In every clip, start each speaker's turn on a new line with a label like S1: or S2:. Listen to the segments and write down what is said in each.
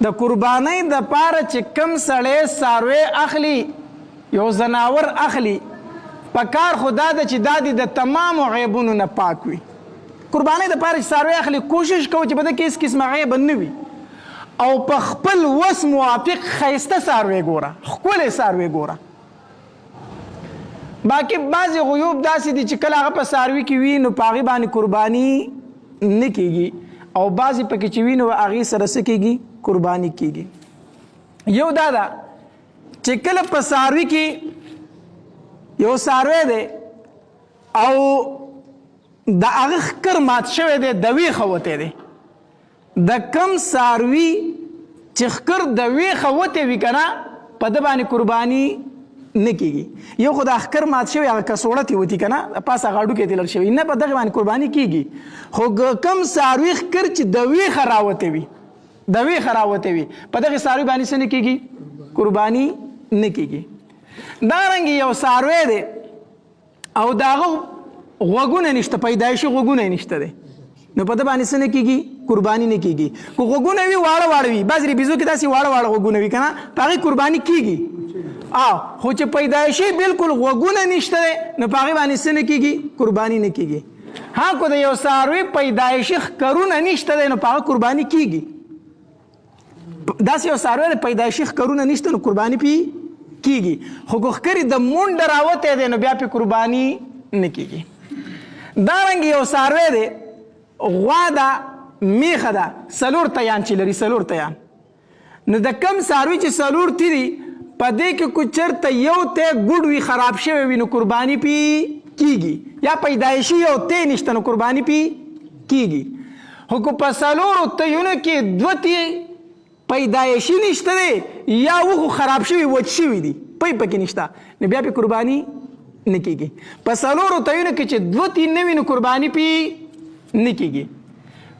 S1: د قربانۍ د پاره چې کم سړی څاروی اخلي یو زناور اخلي پکار خدا ده چې دا د تمامو عیبونو نه پاک وي. قربانۍ د پاره چې څاروی اخلي کوشش کوو چې په ده کې هېڅ قسمه عیب نه وي او په خپل وس موافق ښایسته څاروی ګوره، ښکلی څاروی ګوره. باقي بعضې غیوب داسې دي چې کله هغه په څاروي کې وي نو په هغې باندې قرباني نه کېږي او بعضې پکې چې وي نو هغې سره څه کېږي؟ قرباني کېږي. یو دا ده چې کله په څاروي کې یو څاروی دی او د هغه ښکر مات شوی دی، د ویښه وتی دی. د کم څاروي چې ښکر د ویښه وتی وي که نه په ده باندې قرباني نه کېږي. یو خو د ښکر مات شوی هغه کڅوړه ترې وتي که نه پاس هغه هډوکی ترې لږ شوي، نه په دغې باندې قرباني کېږي. خو کم څاروي ښکر چې د ویښه راوتی وي، د ویښه راوتی وي، په دغې څاروي باندې څه نه کېږي؟ قرباني نه کېږي. دارنګې یو څاروی دی او د هغه غوږونه نشته، پیدایشي غوږونه یې نشته دی، نو په ده باندې څه نه کېږي؟ قرباني نه کېږي. که غوږونه وي واړه واړه وي، بعضې بیزو کې داسې واړه واړه غوږونه وي که نه په هغې قرباني کېږي. خو چې پیدایشي بالکل غوږونه نشته دی نو په هغې باندې څه نه کېږي؟ قرباني نه کېږي. که د یو څاروي پیدایشي ښکرونه نشته دی نو په هغه قرباني کېږي. داسې یو څاروی د پیدایشي ښکرونه نشته نو قرباني پې کېږي. خو که ښکر یې د منډه راوتی دی نو بیا پې قرباني نه کېږي. دارنګې یو څاروی دی غوا ده، میښه ده، څلور تیان چې لري، څلور تیان. نو د کم څاروي چې څلور تی دي په دې کې که چېرته یو تی ګوډ وي، خراب شوی وي، نو قرباني پې کېږي. یا پیدایشي یو تی نشته نو قرباني پې کېږي. خو که په څلورو تیونو کې دوه تی پیدایشي نشته دی یا وخو خراب شوي وچ شوي دي، پی پکې نشته، نو بیا پې قرباني نه کېږي. په څلورو تیونو کې چې دوه تی نه وي نو قرباني پې نه کېږي.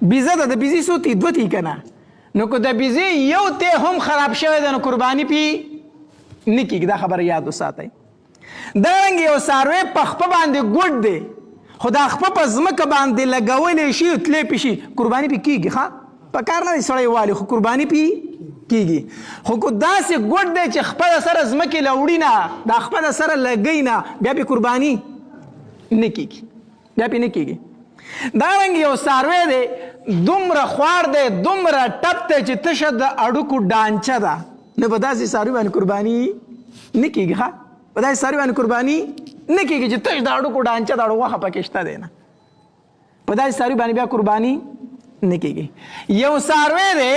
S1: بیزه ده، د بیزې څو تی؟ دوه تی که نه، نو که د بیزې یو تی هم خراب شوی دی نو قرباني پې نه کېږي. دا خبره یاد وساتئ. دارنګې یو څاروی په خپه باندې ګوډ دی خو دا خپه په ځمکه باندې لګولی شي تلی پې شي، قرباني پې کېږي. ښه په کار نه دی سړی والي، خو قرباني پې کېږي. خو که داسې ګوډ دی چې خپه د سره ځمکې له وړي نه، دا خپه د سره لګوي نه، بیا پې قرباني نه کېږي، بیا پې نه کېږي. دارنګې یو څاروی دی دومره خوار دی، دومره ټپ دی چې تشه د اډوکو ډانچه ده، نو په داسې څاروي باندې قرباني نه کېږي. ښه په داسې څاروي باندې قرباني نه کېږي چې تش د اډوکو ډانچه د اړو غوښه پکې شته دی نه، په داسې څاروي باندې بیا قرباني نه کېږي. یو څاروی دی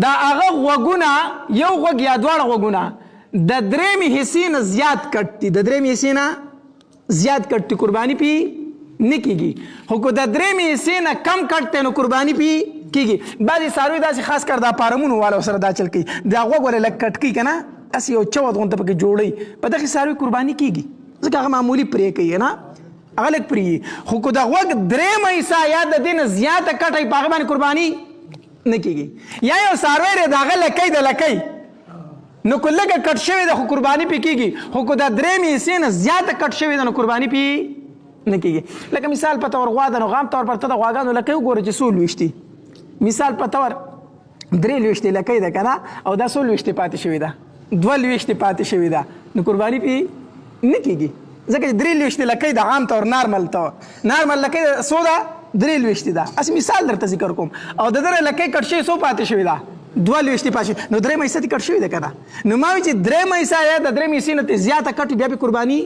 S1: د هغه غوږونه، یو غوږ یا دواړه غوږونه د درېمې حصې نه زیات کټ دي، د درېمې حصې نه زیات کټ دي، قرباني پې نه کېږي. خو که د درېمې حصې نه کم کټ دی نو قرباني پې کېږي. بعضې څاروي داسې خاص کر دا پارمونو والا سره دا چل کوي، دا غوږ ولې لږ کټ کوي که نه، داسې یو چوت غونته پکې جوړوي، په دغې څاروي قرباني کېږي ځکه هغه معمولي پرې کوي نه، هغه لږ پرېږي. خو که د غوږ درېیمه حصه یا د دې نه زیاته کټه وي په هغې باندې قرباني نه کېږي. یا یو څاروی دی د هغه لکۍ د لکۍ نو که لږه کټ شوې ده خو قرباني پې کېږي. خو که د درېیمې حصې نه زیاته کټ شوې ده نو قرباني پې نه کېږي. لکه مثال په طور غوا ده نو عام طور پر ته د غواګانو لکۍ وګوره چې څو لویشتي، مثال په طور 3 لویشتې لکۍ ده که نه، او دا څو لویشتې پاتې شوې ده؟ 2 لویشتې پاتې شوې ده، نو قرباني پې نه کېږي ځکه چې 3 لویشتې لکۍ د عام طور نارمل لکۍ څو ده؟ 3 لویشتې ده. هسې مثال درته ذکر کوم. او د دغه لکۍ کټ شوې څو پاتې شوې ده؟ 2 لویشتې پاتې شوې، نو درېیمه حصه دې کټ شوې ده که نه، نو ما وایي چې درېیمه حصه یا د درېیمې حصې نه زیاته کټ بیا پې قرباني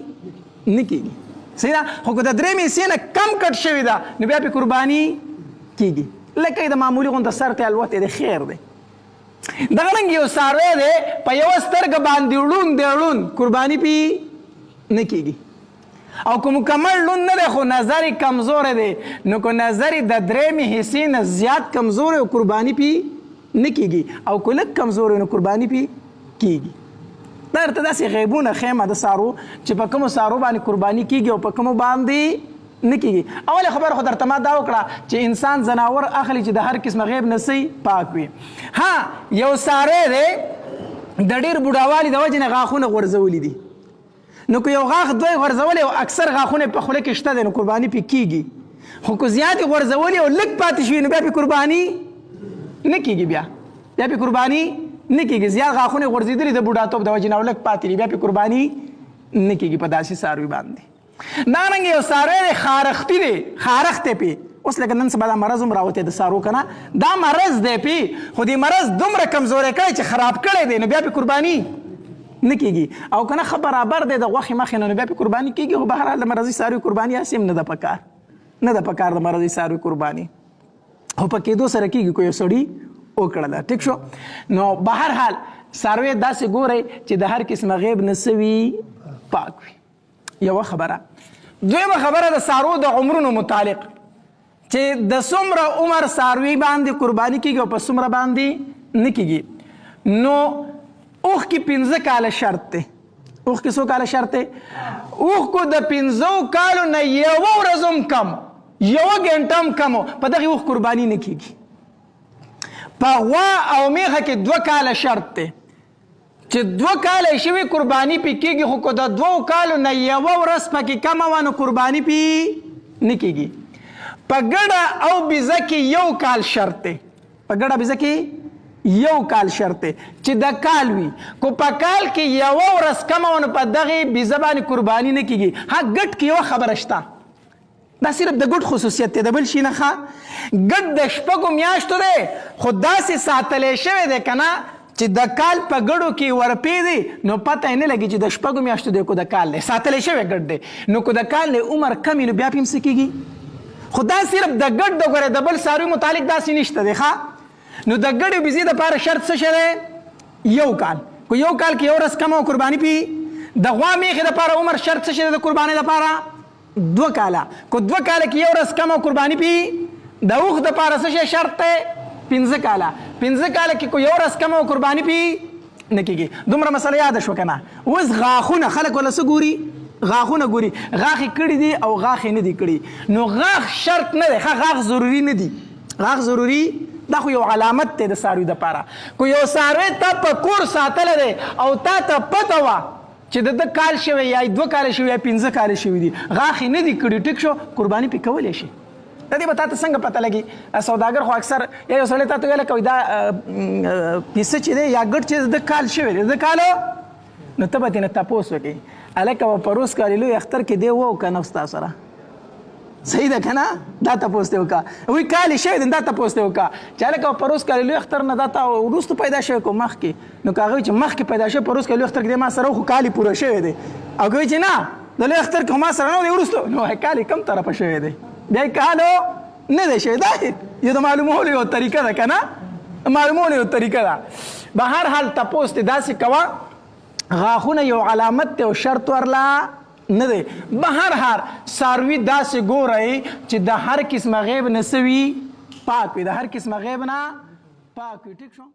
S1: نه کېږي. صحیح ده. خو که د درېیمې حصې نه کم کټ شوې ده نو بیا پې قرباني کېږي. لکۍ د معمولي غونته سر ته الوتی دی، خیر دی. دغه رنګ یو څاروی دی په یوه سترګه باندې ړوند دی، ړوند، قرباني پې نه کېږي. او که مکمل ړوند نه دی خو نظر یې کمزوری دی نو که نظر یې د درېیمې حصې نه زیات کمزوری او قرباني پې نه کېږي، او که لږ کمزوری نو قرباني پې کېږي. دا درته داسې غیبونه ښیم د څارو چې په کومو څارو باندې قرباني کېږي او په کومو باندې نه کېږي. اولې خبره خو درته ما دا وکړه چې انسان زناور اخلي چې د هر قسمه غیب نه پاک وي. یو څاری دی د ډېر بوډاوالي د وجې نه غاښونه غورځولي دي، نو که یو غاښ دوی غورځولی او اکثر غاښونه په خوله کې شته دی نو قرباني پې کېږي. خو که زیات یې غورځولي او لږ پاتې شوي نو بیا پې قرباني نه کېږي. بیا بیا پې قرباني نه کېږي. زیات غاښونه یې غورځېدلي د بوډاتوب د وجې نه او لږ پاتې دي، بیا پې قرباني نه کېږي په داسې څاروي باندې. دارنګې یو څاروی دی خارښتي دی، خارښت دی پې. اوس لکه نن سبا دا مرض هم راوتی د څارو که نه، دا مرض دی پې، خو دې مرض دومره کمزوری کړی چې خراب کړی دی، نو بیا پې قرباني نه کېږي. او که نه ښه برابر دی د غوښې مخې نه، نو بیا پې قرباني کېږي. خو بهرحال د مرضي څاروي قرباني هسې هم نه ده پکار، نه ده پکار د مرضي څاروي قرباني. خو په کېدو سره کېږي که یو سړي وکړله. ټیک شو. نو بهرحال څاروی داسې ګورئ چې د هر قسمه غیب نه څه وي، پاک وي. یوه خبره. دویمه خبره د څارو د عمرونو متعلق، چې د څومره عمر څاروي باندې قرباني کېږي او په څومره باندې نه کېږي. نو اوښکې 5 کاله شرط دی. اوښکې څو کاله شرط دی؟ اوښکو د 5 کالو نه یوه ورځ هم کم، یوه ګنټه هم کم په دغې اوښ قرباني نه کېږي. په غوا او میخه کې 2 کاله شرط دی چې 2 کاله شوي قرباني پې کېږي، خو که د 2 کالو نه یوه ورځ پکې کمه وه نو قرباني پې نه کېږي. په ګډه او بیزه کې 1 کال شرط دی. په ګډه بیزه کې 1 کال شرط دی چې د کال وي. کو په کال کې یوه ورځ کمه وه نو په دغې بیزه باندې قرباني نه کېږي. ها ګډ کې یوه خبره شته، دا صرف د ګډ خصوصیت دی، د بل شي نه. ښه ګډ د 6 میاشتو دی، خو داسې ساتلی شوی دی که نه چې د کال په ګډو کې ورپې دی، نو پته یې نه لګي چې د 6 میاشتو دی کو د کال دی، ساتلی شوی ګډ دی. نو که د کال دی عمر کم وي نو بیا پې هم څه کېږي. خو دا صرف د ګډ د ګورې د بل څاروي متعلق داسې نشته دی. ښه نو د ګډې بیزې دپاره شرط څه شی دی؟ 1 کال. که 1 کال کې 1 ورځ کمه وه قرباني پې. د غوا میخې دپاره عمر شرط څه شی دی د قربانۍ دپاره؟ 2 کاله. که 2 کاله کې 1 ورځ کمه قرباني پې. د اوښ دپاره څه شی شرط دی؟ 5 کاله. 5 کاله کې که 1 ورځ کمه قرباني پې نه کېږي. دومره مسله یاده شوه که نه. اوس غاښونه خلک وله څه ګوري؟ غاښونه ګوري. غاښ یې کړي دي او غاښ یې نه دي کړي. نو غاښ شرط نه دی، غاښ ضروري نه دي. غاښ ضروري دا خو یو علامت دی د څاروي دپاره. که یو څاروی تا په کور ساتلی دی او تا ته پته وه چې د کال شوی یا 2 کاله شوي یا 5 کاله شوي دي، غاښ یې نه دي کړي، ټیک شو، قرباني پې کولی شي. د دې به تا ته څنګه پته لګي؟ سوداګر خو اکثر یا یو سړی تا ته ویله کوي دا پیسه چې دی یا ګډ چې د کال شوی دی، د کالو، نو ته به ترېنه تپوس وکړې هلکه به په روز کالي لوی اختر کې دی و او که نه ستا سره صحیح ده که نه؟ دا تپوس دې وکړه. وایي کالي شوی دی دا تپوس دې وکړه چې هلکه په روز کالي لوی اختر نه دا تا وروستو پیدا شوی که مخکې. نو که هغه وایي چې مخکې پیدا شوی په روز کالي لوی اختر کې دی ما سره خو کالي پوره شوی دی، او که وایي چې نه د لوی اختر کې خو ما سره نه دی وروستو، نو کالي کم طرفه شوی دی، بیا یې کالو نه دی شوی. دا یو د معلومولو یو طریقه ده که نه؟ معلومولو یو طریقه ده. به هر حال تپوس دې داسې کوه. غاښونه یو علامت دی او شرط ورله نه دی. به هر حال څاروي داسې ګورئ چې د هر قسمه غیب نه څه وي، پاک وي، د هر قسمه غیب نه پاک وي. ټیک شو.